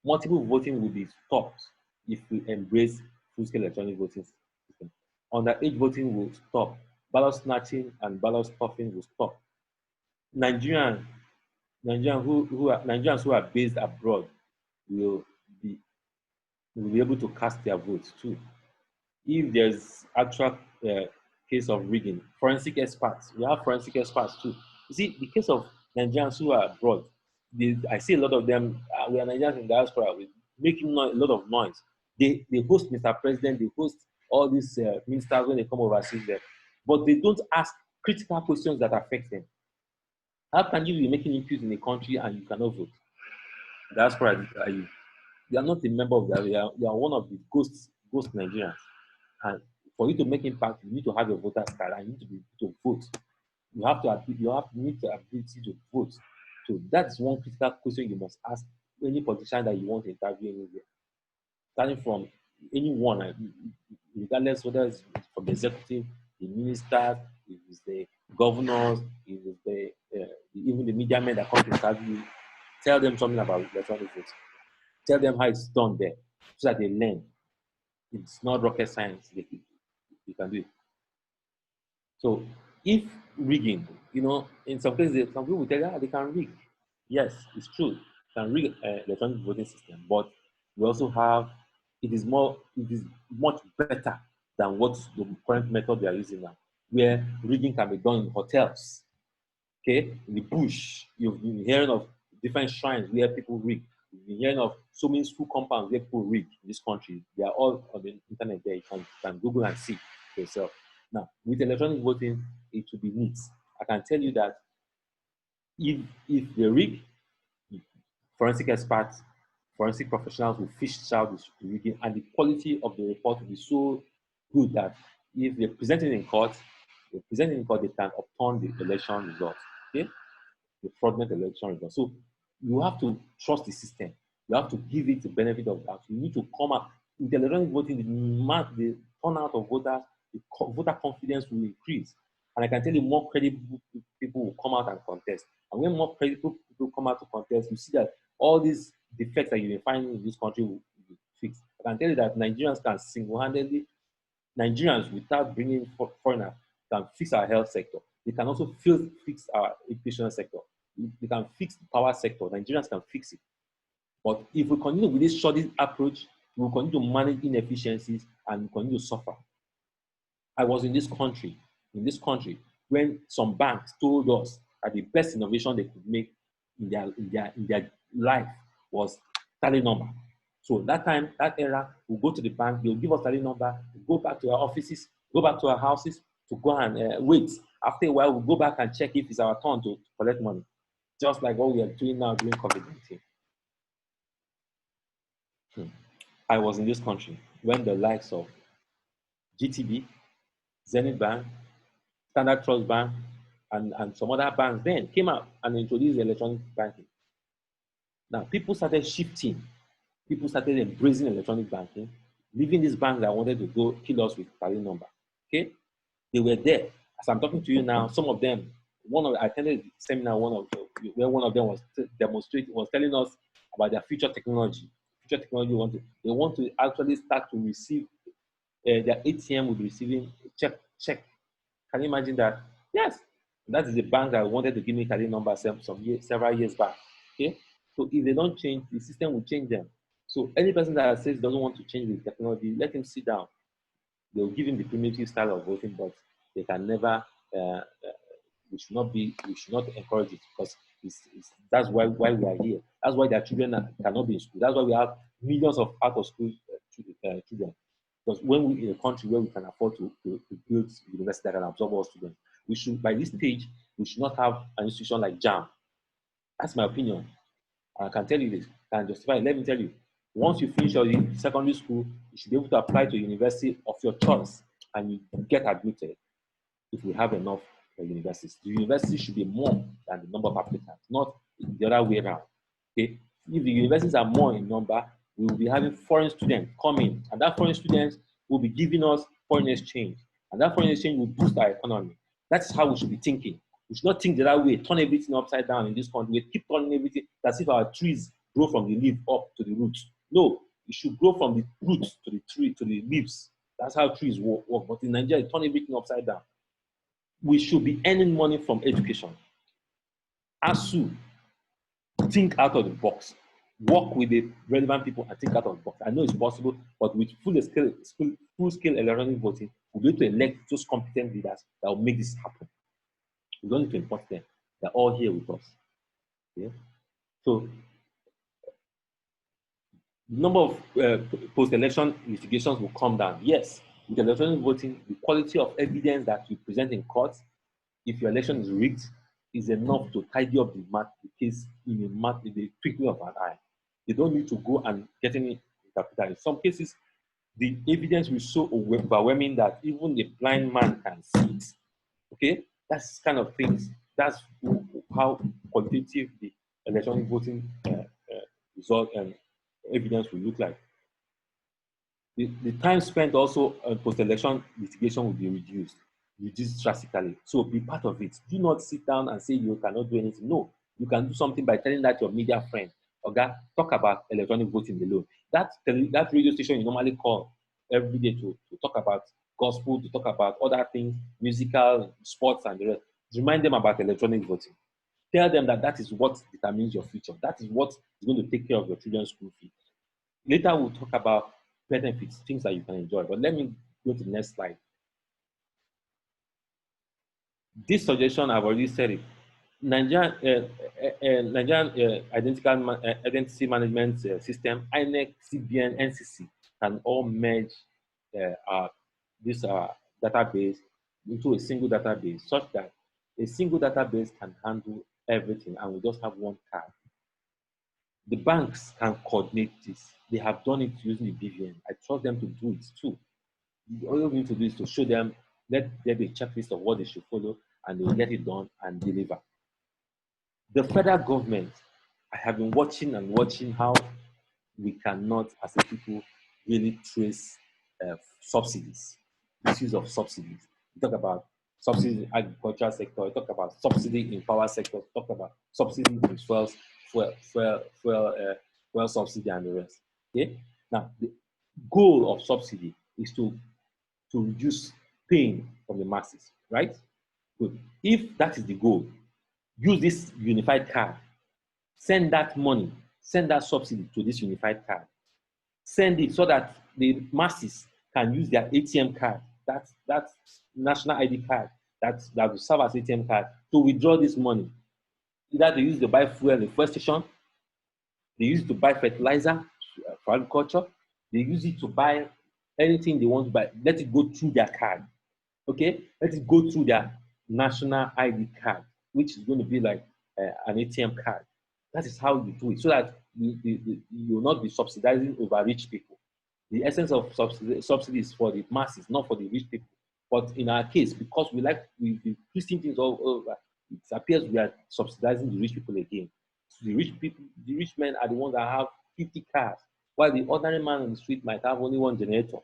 Multiple voting will be stopped if we embrace full-scale electronic voting system. Underage voting will stop. Ballot snatching and ballot stuffing will stop. Nigerians who are based abroad will be able to cast their votes too. If there's actual case of rigging, forensic experts, we have forensic experts too. You see, the case of Nigerians who are abroad, I see a lot of them, we are Nigerians in diaspora, making a lot of noise. They host Mr. President, they host all these ministers when they come overseas there, but they don't ask critical questions that affect them. How can you be making input in a country and you cannot vote? Diaspora, you are not a member of that. You are one of the ghost Nigerians. And for you to make impact, you need to have your voter card and you need to be able to vote. You need the ability to vote. So that's one critical question you must ask any politician that you want to interview anywhere. Starting from anyone, regardless whether it's from the executive, the ministers, if it's the governors, if it's the even the media men that come to interview you, tell them something about electronic voting. Tell them how it's done there so that they learn. It's not rocket science. They can do it. So if rigging, in some cases, some people will tell you they can rig. Yes, it's true. They can rig electronic voting system, but we also have, it is much better than what the current method we are using now, where rigging can be done in hotels. Okay, in the bush, you've been hearing of different shrines where people rig. You've been hearing of so many school compounds where people rig in this country. They are all on the internet there. You can Google and see yourself. Now, with electronic voting, it will be neat. I can tell you that if they rig, forensic experts, forensic professionals will fish out the rigging, and the quality of the report will be so good that if they're presenting in court, they can upturn the election results. Okay? The fraudulent election results. So you have to trust the system. You have to give it the benefit of that. You need to come out. With electronic voting, the turnout of voters, the voter confidence will increase. And I can tell you more credible people will come out and contest. And when more credible people come out to contest, you see that all these defects that you've been finding in this country will be fixed. I can tell you that Nigerians can single-handedly, Nigerians without bringing foreigners, can fix our health sector. They can also fix our education sector. They can fix the power sector. Nigerians can fix it. But if we continue with this shortage approach, we will continue to manage inefficiencies and continue to suffer. I was in this country, when some banks told us that the best innovation they could make in their life was tally number. So that era, we'll go to the bank, they'll give us tally number, we'll go back to our offices, go back to our houses to go and wait. After a while, we'll go back and check if it's our turn to collect money. Just like what we are doing now during COVID-19. I was in this country when the likes of GTB, Zenith Bank, Standard Trust Bank, and some other banks then came out and introduced electronic banking. Now, people started shifting. People started embracing electronic banking, leaving these banks that wanted to go kill us with tally number. Okay? They were there. As I'm talking to you now, some of them, I attended a seminar, where one of them was telling us about their future technology. They want to actually start to receive, their ATM will be receiving check. Can you imagine that? Yes, that is the bank that wanted to give me tally number several years back. Okay, So if they don't change, the system will change them. So any person that says doesn't want to change the technology, let him sit down. They'll give him the primitive style of voting, but they can never. We should not encourage it, because that's why we are here. That's why their children cannot be in school. That's why we have millions of out of school children. Because when we in a country where we can afford to build university that can absorb all students, we should, by this stage, we should not have an institution like JAM. That's my opinion. I can tell you this, I can justify it. Let me tell you, once you finish your secondary school, you should be able to apply to a university of your choice and you get admitted if we have enough universities. The university should be more than the number of applicants, not the other way around. Okay? If the universities are more in number, we will be having foreign students coming, and that foreign students will be giving us foreign exchange, and that foreign exchange will boost our economy. That's how we should be thinking. We should not think the other way, turn everything upside down in this country. We keep turning everything as if our trees grow from the leaf up to the roots. No, it should grow from the roots to the tree, to the leaves. That's how trees work. But in Nigeria, turn everything upside down. We should be earning money from education. ASU, think out of the box. Work with the relevant people and think out of the box. I know it's possible, but with full-scale electronic voting, we'll be able to elect those competent leaders that will make this happen. We don't need to import them. They're all here with us. Yeah? So, the number of post-election litigations will come down. Yes, with electronic voting, the quality of evidence that you present in court, if your election is rigged, is enough to tidy up the case in the twinkling of an eye. You don't need to go and get any interpreter. In some cases, the evidence will be so overwhelming that even the blind man can see it. Okay, that's kind of things. That's how qualitative the electronic voting result and evidence will look like. The time spent also on post-election litigation will be reduced drastically. So be part of it. Do not sit down and say you cannot do anything. No, you can do something by telling that your media friend, okay, talk about electronic voting alone. That radio station you normally call every day to talk about gospel, to talk about other things, musical, sports, and the rest. Remind them about electronic voting. Tell them that is what determines your future. That is what is going to take care of your children's school fee. Later, we'll talk about benefits, things that you can enjoy. But let me go to the next slide. This suggestion, I've already said it. Nigerian identity management system, INEC, CBN, NCC can all merge this database into a single database, such that a single database can handle everything, and we just have one card. The banks can coordinate this. They have done it using the BVN. I trust them to do it too. All you need to do is to show them, let there be a checklist of what they should follow, and they will get it done and deliver. The federal government, I have been watching how we cannot, as a people, really trace subsidies, issues of subsidies. We talk about subsidies in agricultural sector, we talk about subsidy in power sector, we talk about subsidy in fuel subsidy and the rest. Okay? Now, the goal of subsidy is to reduce pain from the masses, right? Good. If that is the goal, use this unified card. Send that money, send that subsidy to this unified card. Send it so that the masses can use their ATM card, that national ID card that will serve as ATM card, to withdraw this money. Either they use to buy fuel in the fuel station, they use it to buy fertilizer for agriculture, they use it to buy anything they want to buy. Let it go through their card. Okay? Let it go through their national ID card, which is going to be like an ATM card. That is how you do it, so that you will not be subsidizing over rich people. The essence of subsidy is for the masses, not for the rich people. But in our case, because we twisting things all over, it appears we are subsidizing the rich people again. So the rich men are the ones that have 50 cars, while the ordinary man on the street might have only one generator.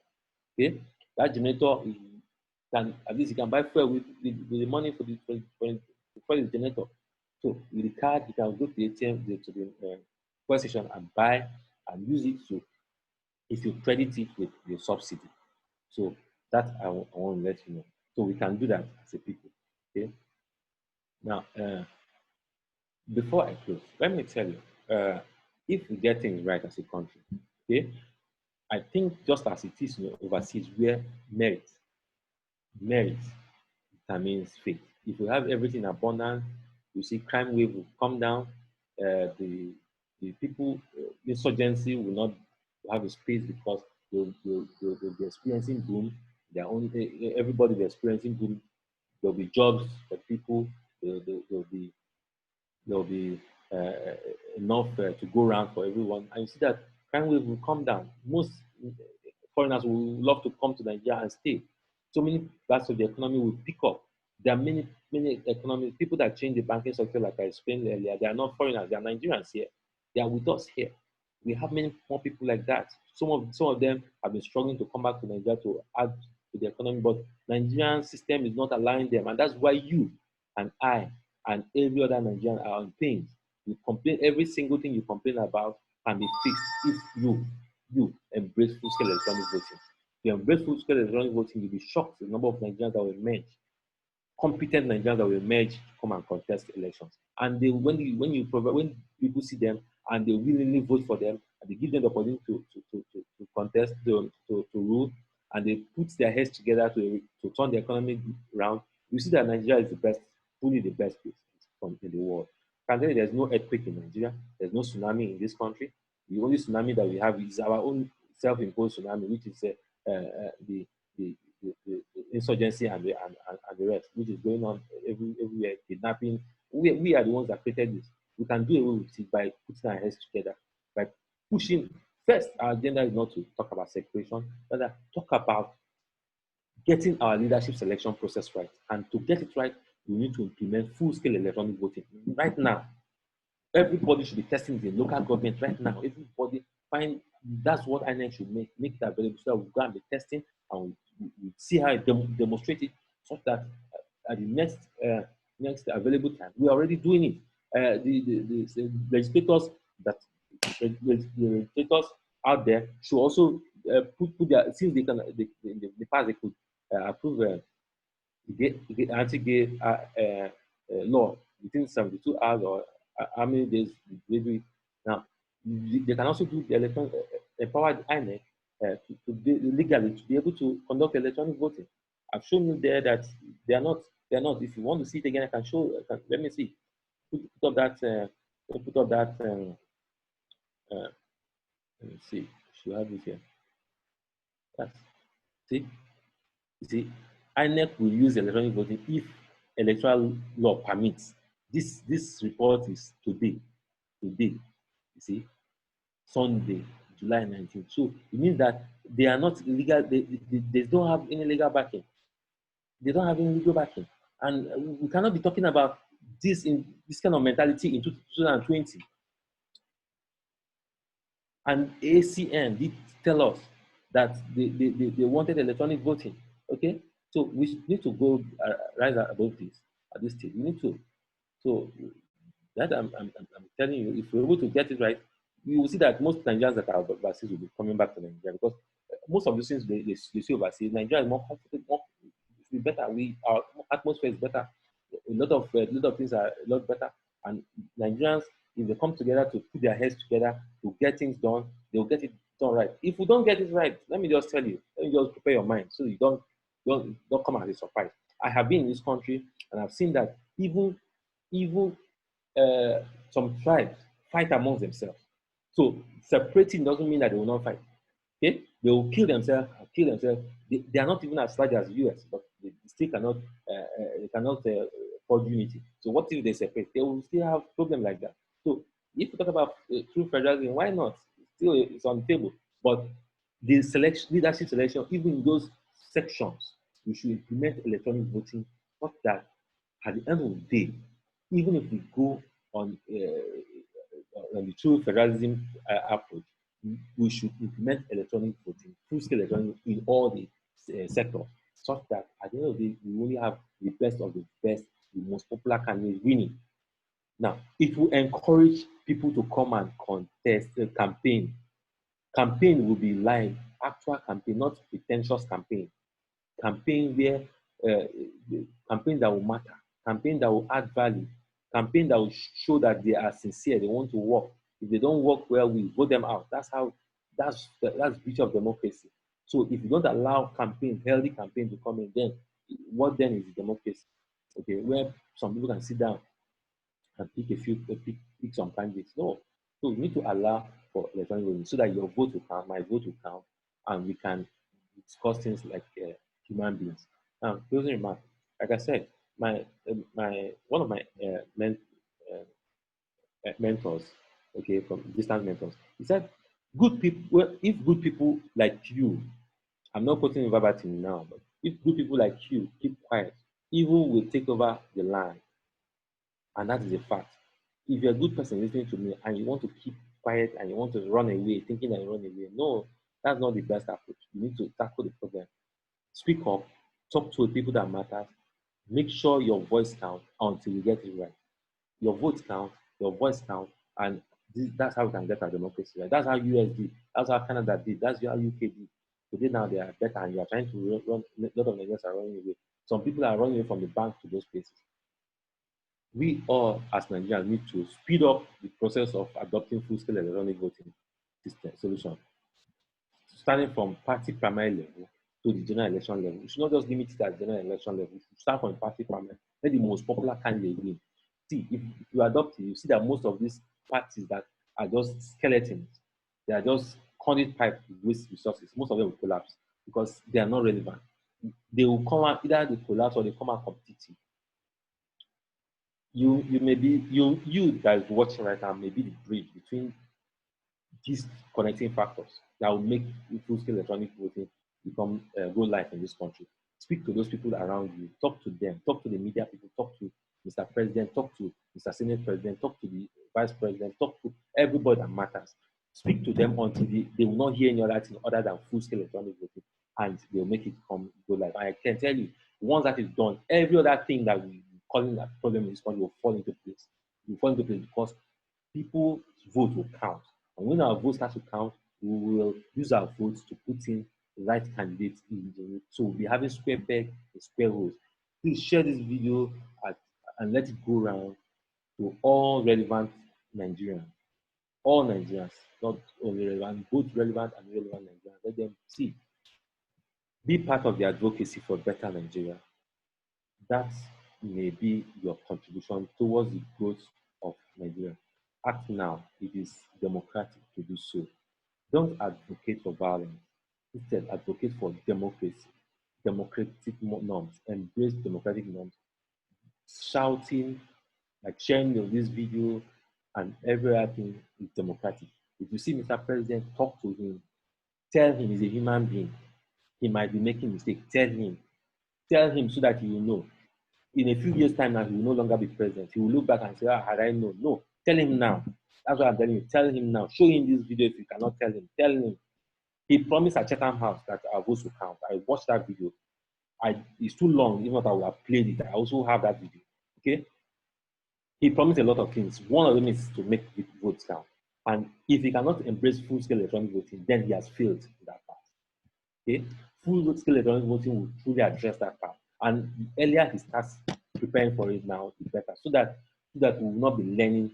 Okay, that generator at least you can buy fuel with the money for the generator. So with the card, you can go to the ATM, to the fuel station, and buy and use it to, if you credit it with your subsidy. So that I want to let you know. So we can do that as a people. Okay. Now, before I close, let me tell you, if we get things right as a country, okay, I think just as it is overseas where merit determines fate. If we have everything abundant, you see crime wave will come down. The people, insurgency will not have a space because they'll be experiencing boom. Everybody will be experiencing boom. There'll be jobs for people. There'll be enough to go around for everyone. And you see that crime wave will come down. Most foreigners will love to come to Nigeria and stay. So many parts of the economy will pick up. There are many economic people that change the banking sector, like I explained earlier. They are not foreigners, they are Nigerians here. They are with us here. We have many more people like that. Some of them have been struggling to come back to Nigeria to add to the economy, but Nigerian system is not allowing them, and that's why you and I and every other Nigerian are on pains. You complain, every single thing you complain about can be fixed if you embrace full-scale electronic voting. If you embrace full-scale electronic voting, you'll be shocked the number of Nigerians that will emerge, competent Nigerians that will emerge to come and contest elections. And they, when people see them and they willingly vote for them, and they give them the opportunity to contest, to rule, and they put their heads together to turn the economy around, you see that Nigeria is the best, truly the best place in the world. Currently, there's no earthquake in Nigeria. There's no tsunami in this country. The only tsunami that we have is our own self-imposed tsunami, which is the insurgency and the rest, which is going on everywhere, kidnapping. We are the ones that created this. We can do away with it by putting our heads together, by pushing. First, our agenda is not to talk about separation, but talk about getting our leadership selection process right. And to get it right, we need to implement full-scale electronic voting. Right now, everybody should be testing the local government right now. Everybody that's what INEC should make it available, so that we go and be testing and we see how it demonstrate it, so that at the next available time, we're already doing it. The legislators the legislators out there should also put their, since they can in the past they could approve anti-gay law within 72 hours or how many days they do it. Now, they can also do the empowered INEC to be legally to be able to conduct electronic voting. I've shown you there that they are not. If you want to see it again, I can show. Let me see. Put up that. Let me see. Should have it here. That's, see. You see, INEC will use electronic voting if electoral law permits. This report is today. You see, Sunday, July 19th. So it means that they are not illegal. They don't have any legal backing. They don't have any legal backing, and we cannot be talking about this kind of mentality in 2020. And ACN did tell us that they wanted electronic voting. Okay, so we need to go rise above this at this stage. We need to. So that I'm telling you, if we're able to get it right, you will see that most Nigerians that are overseas will be coming back to Nigeria, because most of the things they see overseas, Nigeria is more comfortable, better. Our atmosphere is better. A lot of things are a lot better, and Nigerians, if they come together to put their heads together to get things done, they'll get it done right. If we don't get it right, let me just tell you, let me just prepare your mind so you don't come as a surprise. I have been in this country and I've seen that even some tribes fight amongst themselves. So separating doesn't mean that they will not fight. Okay, they will kill themselves. They are not even as large as the US, but they still cannot forge unity. So what if they separate? They will still have problem like that. So if you talk about true federalism, why not? It's on the table. But the leadership selection, even in those sections, we should implement electronic voting, such that at the end of the day, even if we go on the true federalism approach, we should implement electronic voting, full-scale electronic in all the sectors, such that at the end of the day, we only have the best of the best, the most popular candidate winning. Now, it will encourage people to come and contest a campaign. Campaign will be live, actual campaign, not pretentious campaign. Campaign where campaign that will matter, campaign that will add value, campaign that will show that they are sincere, they want to work. If they don't work well, we vote them out. That's the beauty of democracy. So if you don't allow healthy campaign to come in, then what then is democracy? Okay, where some people can sit down and pick some candidates. No. So you need to allow for electronic voting so that your vote will count, my vote will count, and we can discuss things like human beings. Now, closing remark, like I said, one of my mentors, okay, from distant mentors, he said, good people, well, if good people like you, I'm not quoting verbatim now, but if good people like you keep quiet, evil will take over the land. And that is a fact. If you're a good person listening to me and you want to keep quiet and you want to run away, thinking that you run away, no, that's not the best approach. You need to tackle the problem. Speak up, talk to the people that matter, make sure your voice counts until you get it right. Your votes count, your voice counts, and that's how we can get our democracy right. That's how US did, that's how Canada did, that's how UK did. Today now they are better and you are trying to run, a lot of Nigerians are running away. Some people are running away from the bank to those places. We all, as Nigerians, need to speed up the process of adopting full-scale electronic voting system solution, starting from party primary level to the general election level. We should not just limit it at general election level. We should start from party primary. Let the most popular candidate win. See, if you adopt it, you see that most of these parties that are just skeletons, they are just conduit pipe to waste resources. Most of them will collapse because they are not relevant. They will come out, either they collapse or they come out competitive. You may be you that is watching right now may be the bridge between these connecting factors that will make full-scale electronic voting become go live in this country. Speak to those people around you, talk to them, talk to the media people, talk to Mr. President, talk to Mr. Senate President, talk to the Vice President, talk to everybody that matters. Speak to them until they will not hear any other thing other than full-scale electronic voting, and they'll make it go live. I can tell you, once that is done, every other thing that we calling that problem in this country will fall into place. Will fall into place because people's vote will count. And when our votes start to count, we will use our votes to put in the right candidates in the so we'll be having square peg and square holes. Please share this video and let it go around to all relevant Nigerians. All Nigerians, not only relevant, both relevant and irrelevant Nigerians. Let them see. Be part of the advocacy for better Nigeria. That may be your contribution towards the growth of Nigeria. Act now. It is democratic to do so. Don't advocate for violence. Instead, advocate for democracy, democratic norms, embrace democratic norms. Shouting, like sharing this video and every other thing is democratic. If you see Mr. President, talk to him. Tell him he's a human being. He might be making mistakes. Tell him. Tell him so that he will know. In a few years' time now, he will no longer be president. He will look back and say, had I known? No, tell him now. That's what I'm telling you. Tell him now. Show him this video if you cannot tell him. Tell him. He promised at Chatham House that our votes will count. I watched that video. It's too long, even if I would have played it. I also have that video. Okay? He promised a lot of things. One of them is to make the votes count. And if he cannot embrace full-scale electronic voting, then he has failed in that part. Okay? Full-scale electronic voting will truly address that part. And the earlier he starts preparing for it now, the better. So that we will not be learning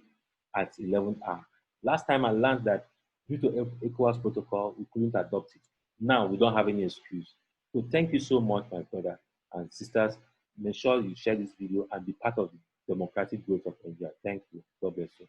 at 11th hour. Last time I learned that due to ECOWAS protocol, we couldn't adopt it. Now we don't have any excuse. So thank you so much, my brother and sisters. Make sure you share this video and be part of the democratic growth of Nigeria. Thank you. God bless you.